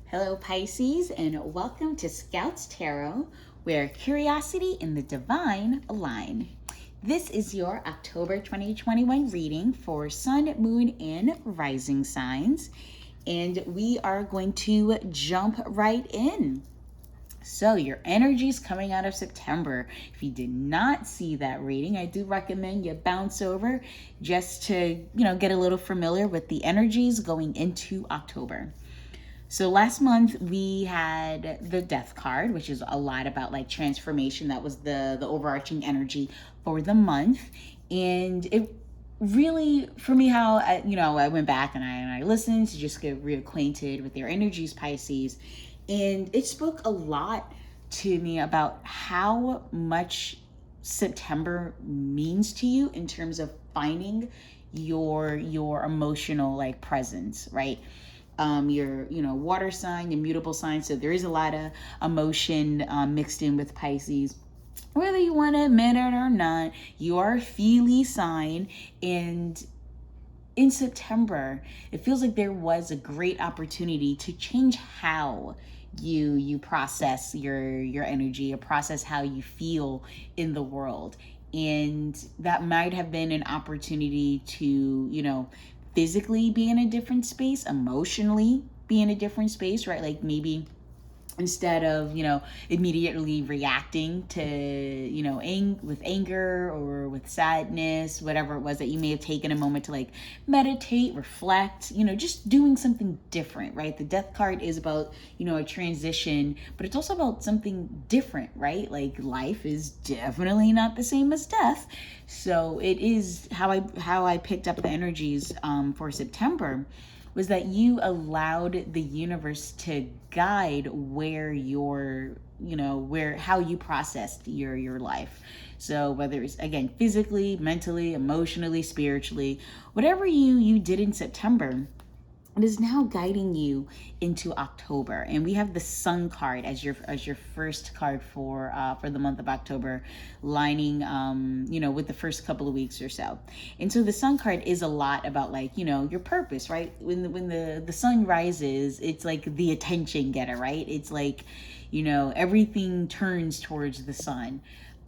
Hello, Pisces, and welcome to Scouts Tarot, where curiosity and the divine align. This is your October 2021 reading for Sun, Moon, and Rising signs, and we are going to jump right in. So your energy is coming out of September. If you did not see that reading, I do recommend you bounce over just to, get a little familiar with the energies going into October. So last month we had the Death card, which is a lot about like transformation. That was the overarching energy for the month, and it really, for me, how I went back and I listened to just get reacquainted with their energies, Pisces, and it spoke a lot to me about how much September means to you in terms of finding your emotional like presence, right? Your water sign, immutable sign, so there is a lot of emotion mixed in with Pisces. Whether you want to admit it or not, you are a feely sign, and in September it feels like there was a great opportunity to change how you process your energy, or process how you feel in the world. And that might have been an opportunity to physically be in a different space, emotionally be in a different space, right? Like maybe instead of immediately reacting to with anger or with sadness, whatever it was, that you may have taken a moment to like meditate, reflect, just doing something different, right? The Death card is about a transition, but it's also about something different, right? Like life is definitely not the same as death. So it is how I picked up the energies for September, was that you allowed the universe to guide where how you processed your life. So whether it's, again, physically, mentally, emotionally, spiritually, whatever you did in September, it is now guiding you into October. And we have the Sun card as your first card for the month of October, lining with the first couple of weeks or so. And so the Sun card is a lot about like your purpose, right? When the sun rises, it's like the attention getter, right? It's like everything turns towards the sun.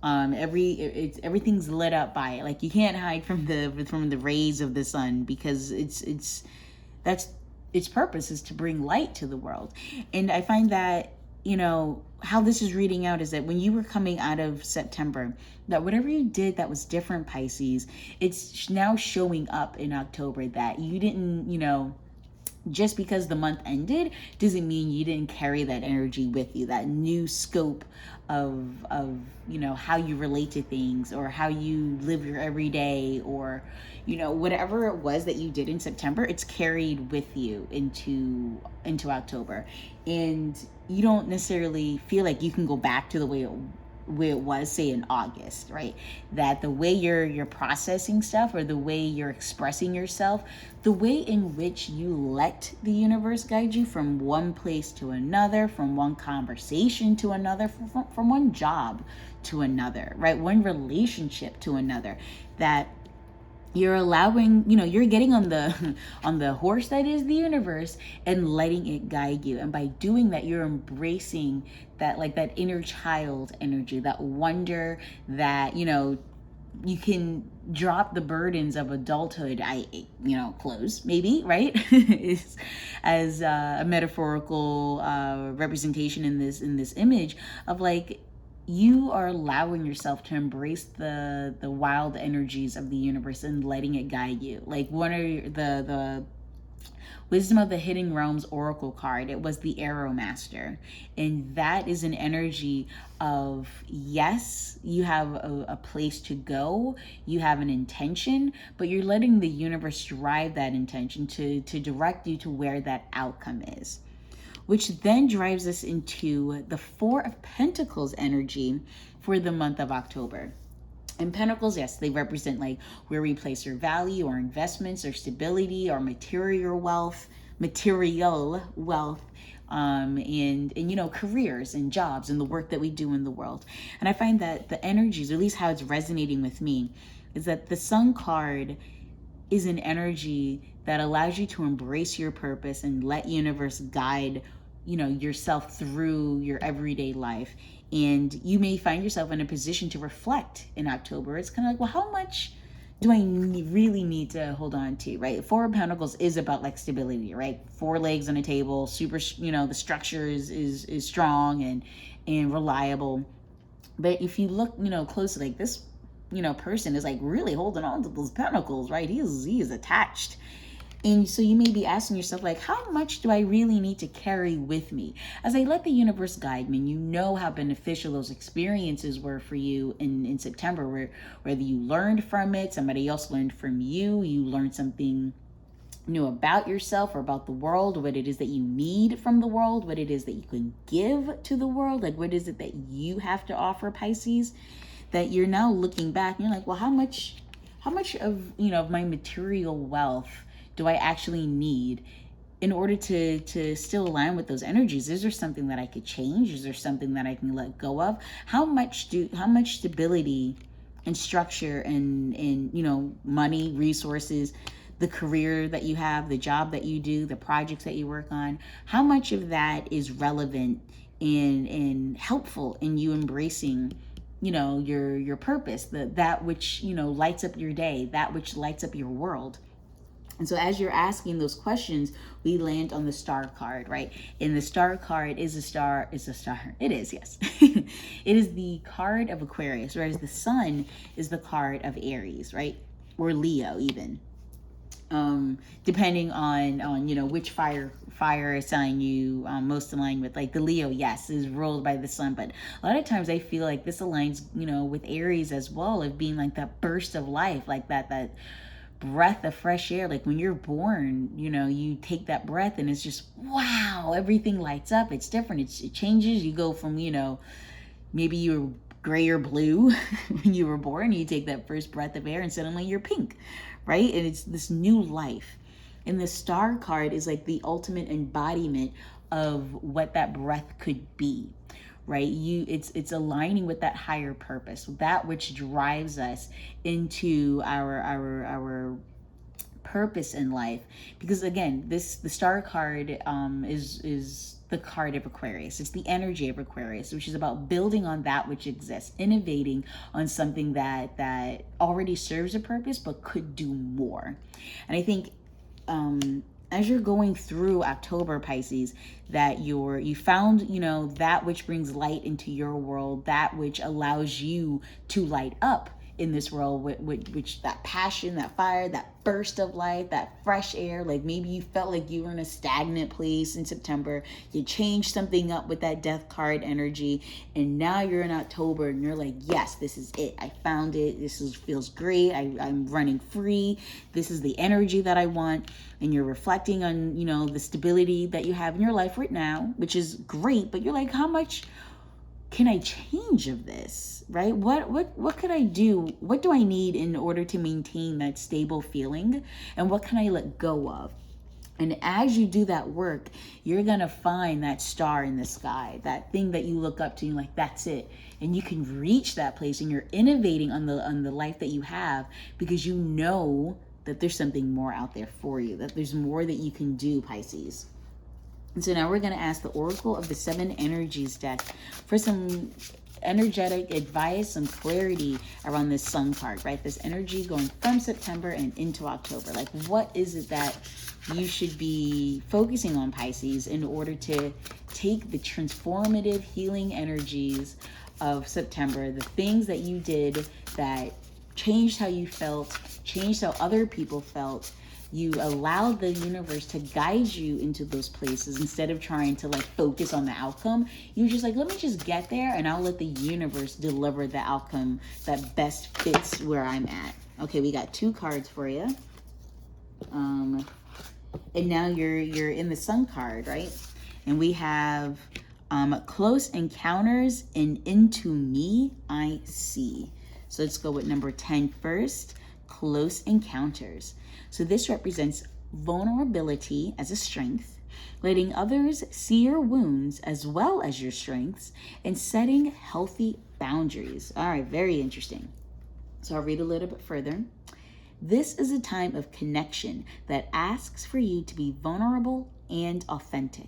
Everything's lit up by it. Like you can't hide from the rays of the sun, because that's its purpose is to bring light to the world. And I find that how this is reading out is that when you were coming out of September, that whatever you did that was different, Pisces, it's now showing up in October. That you didn't just because the month ended doesn't mean you didn't carry that energy with you, that new scope of how you relate to things, or how you live your everyday, or whatever it was that you did in September, it's carried with you into October. And you don't necessarily feel like you can go back to the way it was, say, in August, right? That the way you're processing stuff, or the way you're expressing yourself, the way in which you let the universe guide you from one place to another, from one conversation to another, from one job to another, right? One relationship to another, that you're allowing, you're getting on the horse that is the universe and letting it guide you. And by doing that, you're embracing that, like that inner child energy, that wonder, that you can drop the burdens of adulthood. Clothes maybe, right? As a metaphorical representation in this image of like, you are allowing yourself to embrace the wild energies of the universe and letting it guide you. Like one of the Wisdom of the Hidden Realms Oracle card, it was the Arrow Master. And that is an energy of, yes, you have a place to go, you have an intention, but you're letting the universe drive that intention to direct you to where that outcome is. Which then drives us into the Four of Pentacles energy for the month of October. And pentacles, yes, they represent like where we place our value, or investments, or stability, or material wealth, and careers and jobs and the work that we do in the world. And I find that the energies, or at least how it's resonating with me, is that the Sun card is an energy that allows you to embrace your purpose and let universe guide yourself through your everyday life. And you may find yourself in a position to reflect in October. It's kind of like, well, how much do I really need to hold on to, right? Four of Pentacles is about like stability, right? Four legs on a table, super, the structure is strong and reliable. But if you look, closely, like this, person is like really holding on to those pentacles, right? He is attached. And so you may be asking yourself, like, how much do I really need to carry with me? As I let the universe guide me, you know how beneficial those experiences were for you in September, whether you learned from it, somebody else learned from you, you learned something new about yourself or about the world, what it is that you need from the world, what it is that you can give to the world, like what is it that you have to offer, Pisces, that you're now looking back and you're like, well, how much of, of my material wealth do I actually need in order to still align with those energies? Is there something that I could change? Is there something that I can let go of? How much stability and structure and money, resources, the career that you have, the job that you do, the projects that you work on, how much of that is relevant and helpful in you embracing your purpose, that which lights up your day, that which lights up your world? And so as you're asking those questions, we land on the star card, right? And the star card is a star. It is, yes. It is the card of Aquarius, whereas the sun is the card of Aries, right? Or Leo even. Depending on which fire sign you most align with. Like the Leo, yes, is ruled by the sun, but a lot of times I feel like this aligns with Aries as well, of being like that burst of life, like that breath of fresh air. Like when you're born, you take that breath and it's just, wow, everything lights up. It's different. It changes. You go from, maybe you were gray or blue when you were born. You take that first breath of air and suddenly you're pink, right? And it's this new life. And the star card is like the ultimate embodiment of what that breath could be, right? It's aligning with that higher purpose, that which drives us into our purpose in life. Because again, the star card is the card of Aquarius. It's the energy of Aquarius, which is about building on that which exists, innovating on something that already serves a purpose but could do more. And I think as you're going through October, Pisces, that you found, that which brings light into your world, that which allows you to light up in this world, which that passion, that fire, that burst of life, that fresh air. Like maybe you felt like you were in a stagnant place in September. You changed something up with that death card energy, and now you're in October and you're like, yes, this is it. I found it. Feels great. I'm running free. This is the energy that I want. And you're reflecting on, the stability that you have in your life right now, which is great. But you're like, how much can I change of this, right? What could I do? What do I need in order to maintain that stable feeling? And what can I let go of? And as you do that work, you're going to find that star in the sky, that thing that you look up to, and like, that's it. And you can reach that place, and you're innovating on the life that you have, because you know that there's something more out there for you, that there's more that you can do, Pisces. And so now we're going to ask the Oracle of the Seven Energies deck for some energetic advice, some clarity around this sun card, right? This energy going from September and into October. Like, what is it that you should be focusing on, Pisces, in order to take the transformative healing energies of September, the things that you did that changed how you felt, changed how other people felt. You allowed the universe to guide you into those places instead of trying to like focus on the outcome. You were just like, let me just get there and I'll let the universe deliver the outcome that best fits where I'm at. Okay, we got two cards for you. And now you're in the sun card, right? And we have close encounters and into me I see. So let's go with number 10 first. Close encounters. So this represents vulnerability as a strength, letting others see your wounds as well as your strengths, and setting healthy boundaries. All right, very interesting. So I'll read a little bit further. This is a time of connection that asks for you to be vulnerable and authentic.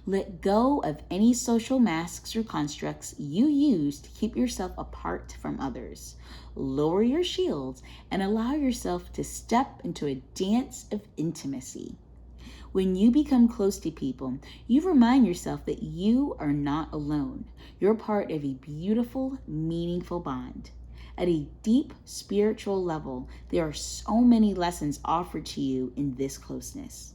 Let go of any social masks or constructs you use to keep yourself apart from others. Lower your shields and allow yourself to step into a dance of intimacy. When you become close to people, you remind yourself that you are not alone. You're part of a beautiful, meaningful bond. At a deep spiritual level, there are so many lessons offered to you in this closeness.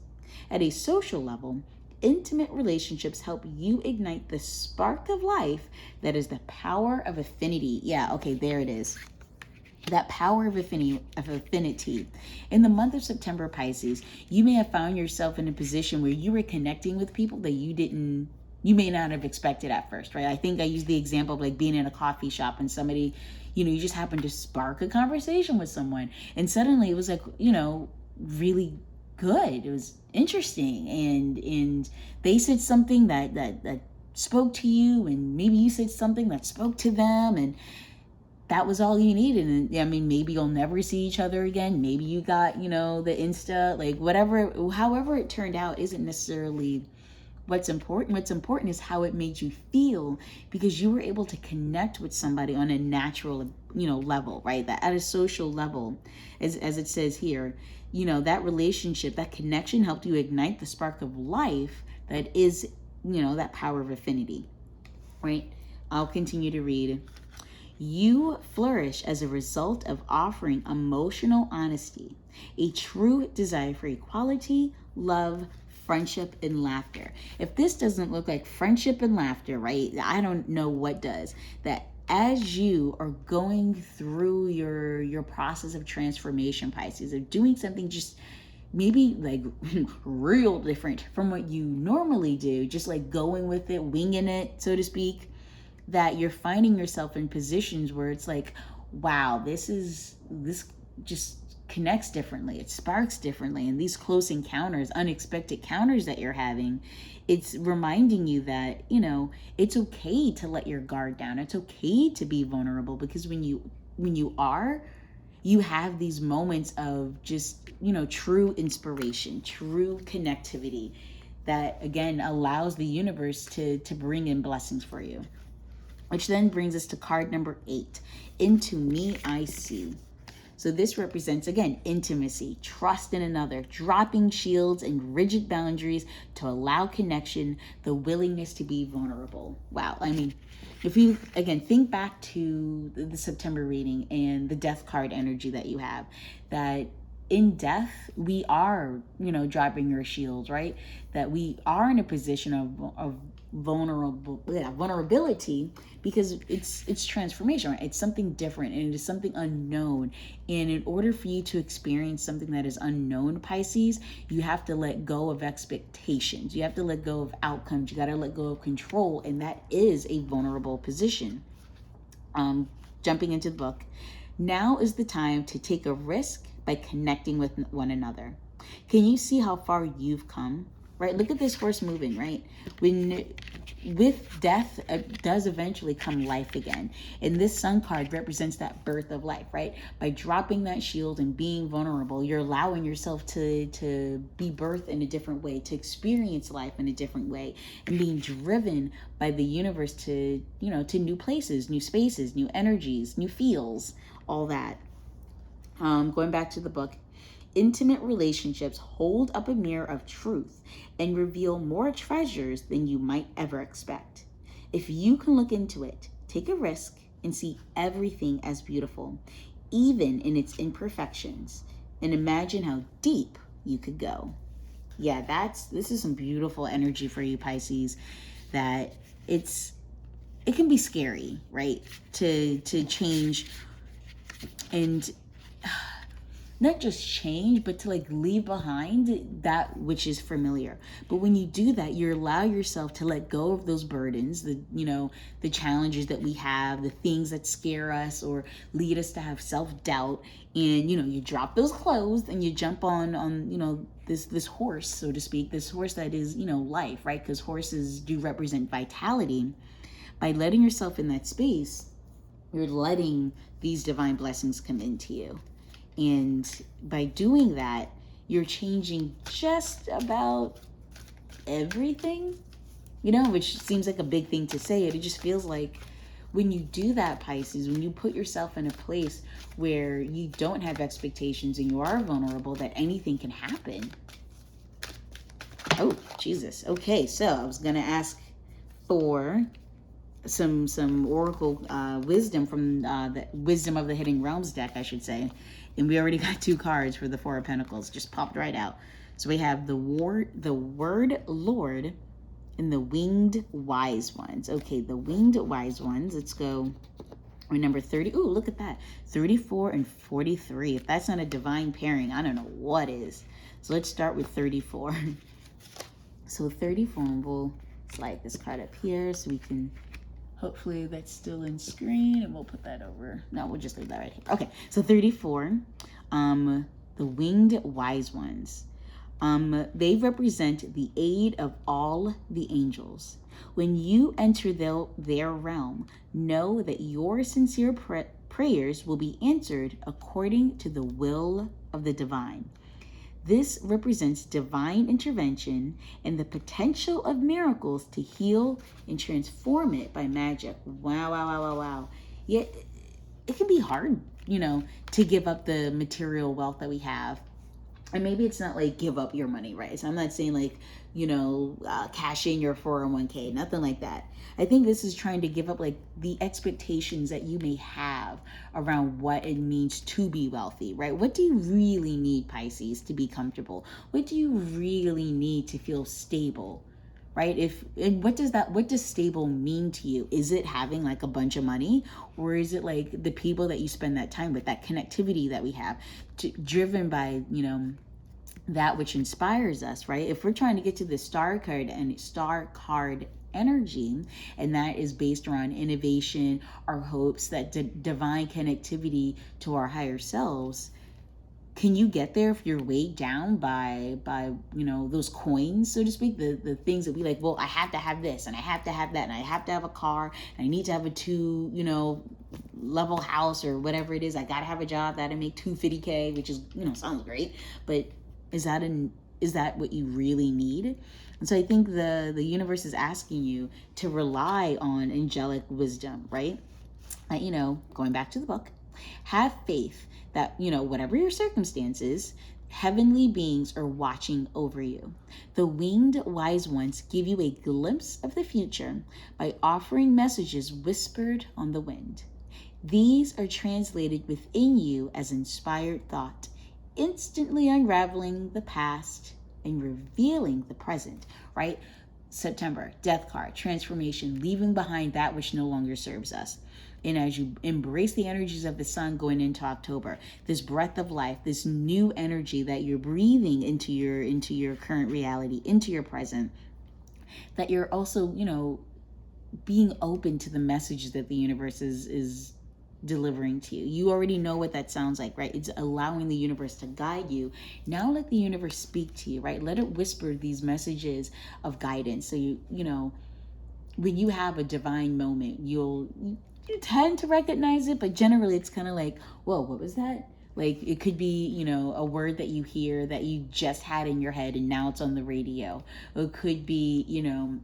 At a social level, intimate relationships help you ignite the spark of life that is the power of affinity. Yeah, okay, there it is. That power of affinity. In the month of September, Pisces, you may have found yourself in a position where you were connecting with people that you may not have expected at first, right? I think I used the example of like being in a coffee shop and somebody, you just happened to spark a conversation with someone, and suddenly it was like, really good. It was interesting, and they said something that spoke to you, and maybe you said something that spoke to them, and that was all you needed. And I mean, maybe you'll never see each other again. Maybe you got, the Insta, like whatever, however it turned out isn't necessarily what's important. What's important is how it made you feel, because you were able to connect with somebody on a natural, level, right? That at a social level, as it says here, that relationship, that connection helped you ignite the spark of life that is, that power of affinity, right? I'll continue to read. You flourish as a result of offering emotional honesty, a true desire for equality, love, friendship, and laughter. If this doesn't look like friendship and laughter, right, I don't know what does. That as you are going through your process of transformation, Pisces, of doing something just maybe like real different from what you normally do, just like going with it, winging it, so to speak, that you're finding yourself in positions where it's like, wow, this just connects differently. It sparks differently. And these close encounters, unexpected encounters that you're having, it's reminding you that, it's okay to let your guard down. It's okay to be vulnerable, because when you have these moments of just, true inspiration, true connectivity that, again, allows the universe to bring in blessings for you. Which then brings us to card number 8, Into Me I See. So this represents, again, intimacy, trust in another, dropping shields and rigid boundaries to allow connection, the willingness to be vulnerable. Wow. I mean, if you, again, think back to the September reading and the death card energy that you have, that in death, we are, dropping your shields, right? That we are in a position of vulnerability, because it's transformation, right? It's something different, and it is something unknown. And in order for you to experience something that is unknown, Pisces, you have to let go of expectations. You have to let go of outcomes. You got to let go of control. And that is a vulnerable position. Jumping into the book. Now is the time to take a risk by connecting with one another. Can you see how far you've come? Right? Look at this horse moving, right? With death does eventually come life again. And this sun card represents that birth of life, right? By dropping that shield and being vulnerable, you're allowing yourself to be birthed in a different way, to experience life in a different way, and being driven by the universe to new places, new spaces, new energies, new feels, all that. Going back to the book, intimate relationships hold up a mirror of truth and reveal more treasures than you might ever expect. If you can look into it, take a risk, and see everything as beautiful, even in its imperfections, and imagine how deep you could go. Yeah, this is some beautiful energy for you, Pisces, that it can be scary, right? To change and not just change, but to like leave behind that which is familiar. But when you do that, you allow yourself to let go of those burdens, the challenges that we have, the things that scare us or lead us to have self-doubt. And, you drop those clothes and you jump on this horse, so to speak, this horse that is, life, right? Because horses do represent vitality. By letting yourself in that space, you're letting these divine blessings come into you. And by doing that, you're changing just about everything you know, which seems like a big thing to say. It just feels like when you do that, Pisces, when you put yourself in a place where you don't have expectations and you are vulnerable, that anything can happen. Oh, Jesus. Okay, so I was going to ask for some oracle wisdom from the Wisdom of the Hidden Realms deck, I should say. And we already got 2 cards for the Four of Pentacles. Just popped right out. So we have the Word Lord, and the Winged Wise Ones. Okay, the Winged Wise Ones. Let's go with number 30. Ooh, look at that. 34 and 43. If that's not a divine pairing, I don't know what is. So let's start with 34. So 34, and we'll slide this card up here so we can, hopefully that's still in screen, and we'll put that over. No, we'll just leave that right here. Okay, so 34, the Winged Wise Ones. They represent the aid of all the angels. When you enter their realm, know that your sincere prayers will be answered according to the will of the divine. This represents divine intervention and the potential of miracles to heal and transform it by magic. Wow, wow, wow, wow, wow. Yet it can be hard, you know, to give up the material wealth that we have. And maybe it's not like give up your money, right? So I'm not saying like, you know, cash in your 401k, nothing like that. I think this is trying to give up like the expectations that you may have around what it means to be wealthy, right? What do you really need, Pisces, to be comfortable? What do you really need to feel stable? Right? And what does stable mean to you? Is it having like a bunch of money, or is it like the people that you spend that time with, that connectivity that we have, driven by, you know, that which inspires us, right? If we're trying to get to the star card energy, and that is based around innovation, our hopes, that divine connectivity to our higher selves, can you get there if you're weighed down by you know, those coins, so to speak, the things that we like, well, I have to have this, and I have to have that, and I have to have a car, and I need to have a 2, you know, level house, or whatever it is. I gotta have a job that'll make $250K, which is, you know, sounds great, but is that what you really need? And so I think the universe is asking you to rely on angelic wisdom, right? You know, going back to the book, have faith that, you know, whatever your circumstances, heavenly beings are watching over you. The Winged Wise Ones give you a glimpse of the future by offering messages whispered on the wind. These are translated within you as inspired thought, instantly unraveling the past and revealing the present, right? September, death card, transformation, leaving behind that which no longer serves us. And as you embrace the energies of the sun going into October, this breath of life, this new energy that you're breathing into your current reality, into your present, that you're also, you know, being open to the message that the universe is delivering to you. You already know what that sounds like, right? It's allowing the universe to guide you. Now let the universe speak to you, right? Let it whisper these messages of guidance. So you know, when you have a divine moment, you tend to recognize it, but generally it's kind of like, whoa, what was that? Like, it could be, you know, a word that you hear that you just had in your head and now it's on the radio. It could be, you know,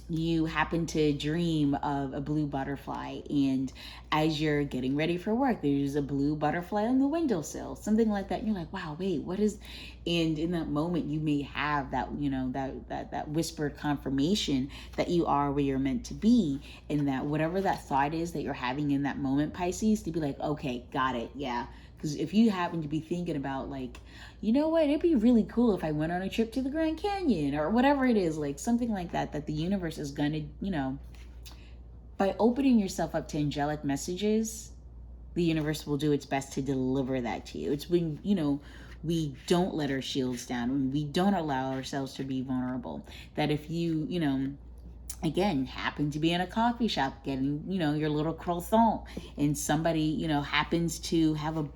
you happen to dream of a blue butterfly, and as you're getting ready for work, there's a blue butterfly on the windowsill, something like that. And you're like, wow, wait, what is? And in that moment, you may have that, you know, that whispered confirmation that you are where you're meant to be, and that whatever that thought is that you're having in that moment, Pisces, to be like, okay, got it, yeah. Because if you happen to be thinking about like, you know what, it'd be really cool if I went on a trip to the Grand Canyon, or whatever it is, like something like that, that the universe is gonna, you know, by opening yourself up to angelic messages, the universe will do its best to deliver that to you. It's when, you know, we don't let our shields down, when we don't allow ourselves to be vulnerable, that if you, you know, again, happen to be in a coffee shop getting, you know, your little croissant, and somebody, you know, happens to have a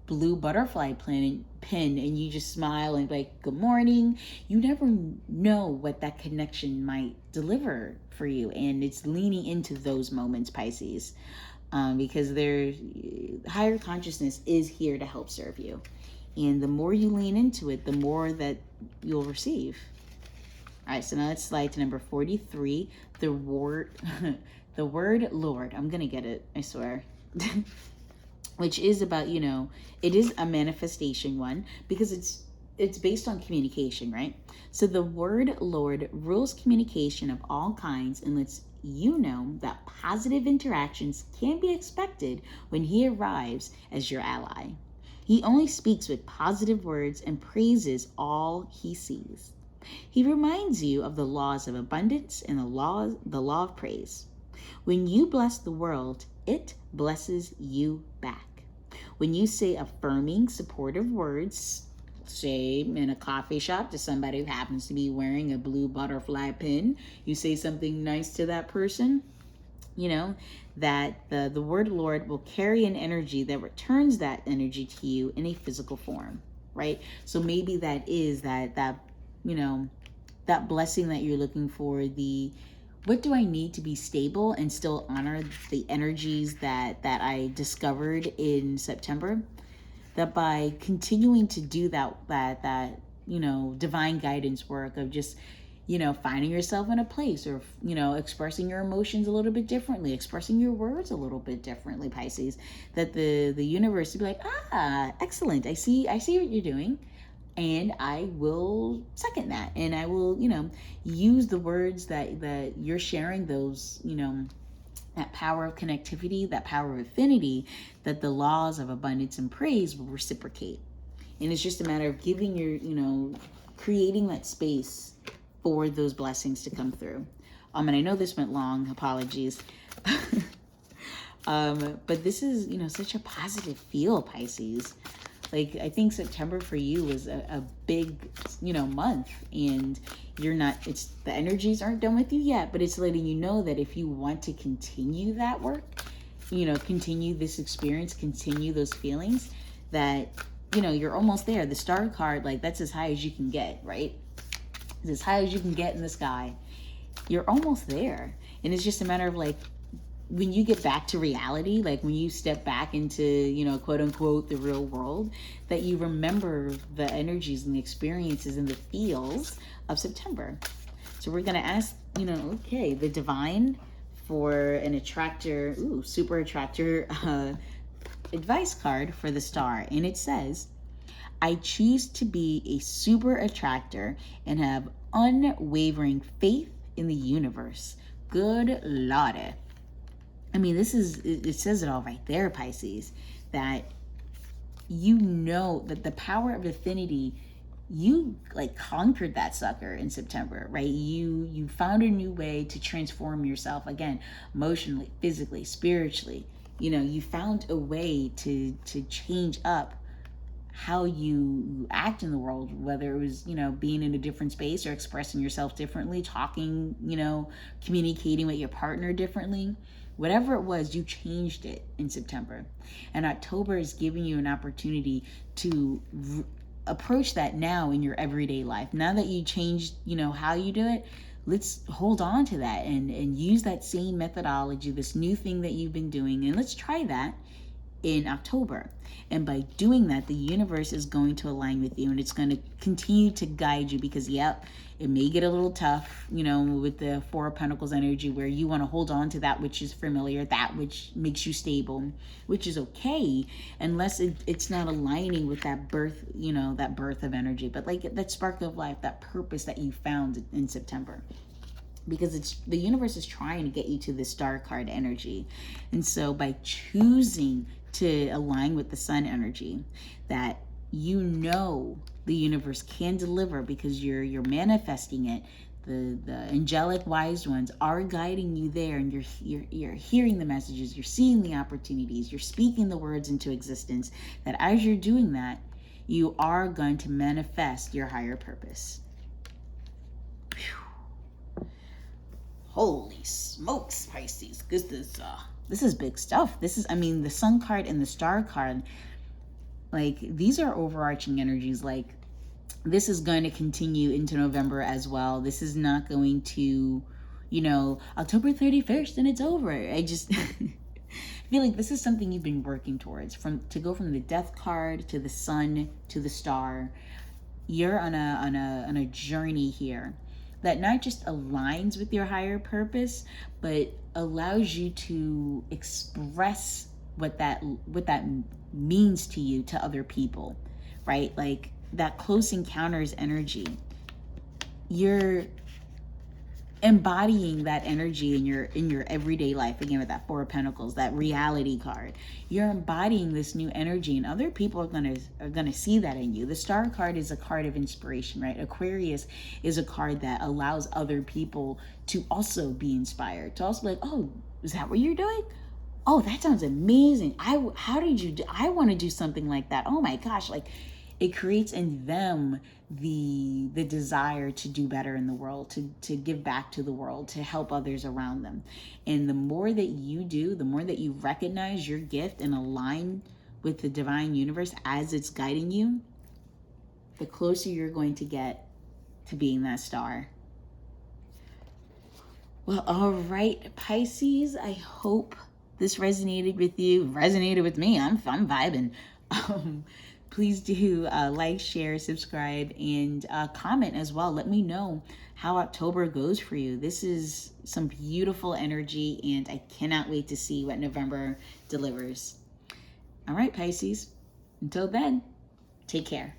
blue butterfly pin, and you just smile and like, good morning. You never know what that connection might deliver for you. And it's leaning into those moments, Pisces, because their higher consciousness is here to help serve you. And the more you lean into it, the more that you'll receive. All right, so now let's slide to number 43. The word, the word Lord. I'm gonna get it, I swear. Which is about, it is a manifestation one because it's based on communication, right? So the word Lord rules communication of all kinds and lets you know that positive interactions can be expected when he arrives as your ally. He only speaks with positive words and praises all he sees. He reminds you of the laws of abundance and the law of praise. When you bless the world, it blesses you back. When you say affirming, supportive words, say in a coffee shop to somebody who happens to be wearing a blue butterfly pin, you say something nice to that person, that the word Lord will carry an energy that returns that energy to you in a physical form, right? So maybe that is that blessing that you're looking for, what do I need to be stable and still honor the energies that I discovered in September? That by continuing to do that divine guidance work of just finding yourself in a place, or expressing your emotions a little bit differently, expressing your words a little bit differently, Pisces, that the universe will be like, excellent, I see what you're doing, and I will second that, and I will use the words that you're sharing, those that power of connectivity, that power of affinity, that the laws of abundance and praise will reciprocate. And it's just a matter of giving creating that space for those blessings to come through. And I know this went long, apologies. But this is, such a positive feel, Pisces. Like, I think September for you was a big, month, and the energies aren't done with you yet, but it's letting you know that if you want to continue that work, continue this experience, continue those feelings, that, you're almost there. The star card, like, that's as high as you can get, right? It's as high as you can get in the sky. You're almost there. And it's just a matter of, like, when you get back to reality, like when you step back into, quote unquote, the real world, that you remember the energies and the experiences and the feels of September. So we're going to ask, the divine for an attractor, super attractor advice card for the star. And it says, I choose to be a super attractor and have unwavering faith in the universe. Good Lord. I mean, it says it all right there, Pisces, that that the power of affinity, you like conquered that sucker in September, right? You found a new way to transform yourself, again, emotionally, physically, spiritually. You found a way to change up how you act in the world, whether it was, being in a different space or expressing yourself differently, talking, communicating with your partner differently. Whatever it was, you changed it in September. And October is giving you an opportunity to approach that now in your everyday life. Now that you changed, how you do it, let's hold on to that and use that same methodology, this new thing that you've been doing, and let's try that in October. And by doing that, the universe is going to align with you, and it's going to continue to guide you, because it may get a little tough, with the Four of Pentacles energy, where you want to hold on to that which is familiar, that which makes you stable, which is okay, unless it's not aligning with that birth, that birth of energy, but like that spark of life, that purpose that you found in September. Because the universe is trying to get you to the star card energy. And so by choosing to align with the sun energy, that the universe can deliver, because you're manifesting it. The angelic wise ones are guiding you there, and you're hearing the messages, you're seeing the opportunities, you're speaking the words into existence, that as you're doing that, you are going to manifest your higher purpose. Holy smokes, Pisces, because this is big stuff. This is, the sun card and the star card, like, these are overarching energies. Like, this is going to continue into November as well. This is not going to, October 31st and it's over. I just feel like this is something you've been working towards, to go from the death card to the sun to the star. You're on a journey here that not just aligns with your higher purpose, but allows you to express what that means to you to other people, right? Like that close encounters energy. You're embodying that energy in your everyday life, again with that Four of Pentacles, that reality card. You're embodying this new energy, and other people are gonna see that in you. The Star card is a card of inspiration, right? Aquarius is a card that allows other people to also be inspired, to also be like, oh, is that what you're doing? Oh, that sounds amazing. How did you do? I want to do something like that. Oh my gosh, like it creates in them the desire to do better in the world, to give back to the world, to help others around them. And the more that you do, the more that you recognize your gift and align with the divine universe as it's guiding you, the closer you're going to get to being that star. Well, all right, Pisces, I hope this resonated with you, resonated with me. I'm vibing. Please do like, share, subscribe, and comment as well. Let me know how October goes for you. This is some beautiful energy, and I cannot wait to see what November delivers. All right, Pisces. Until then, take care.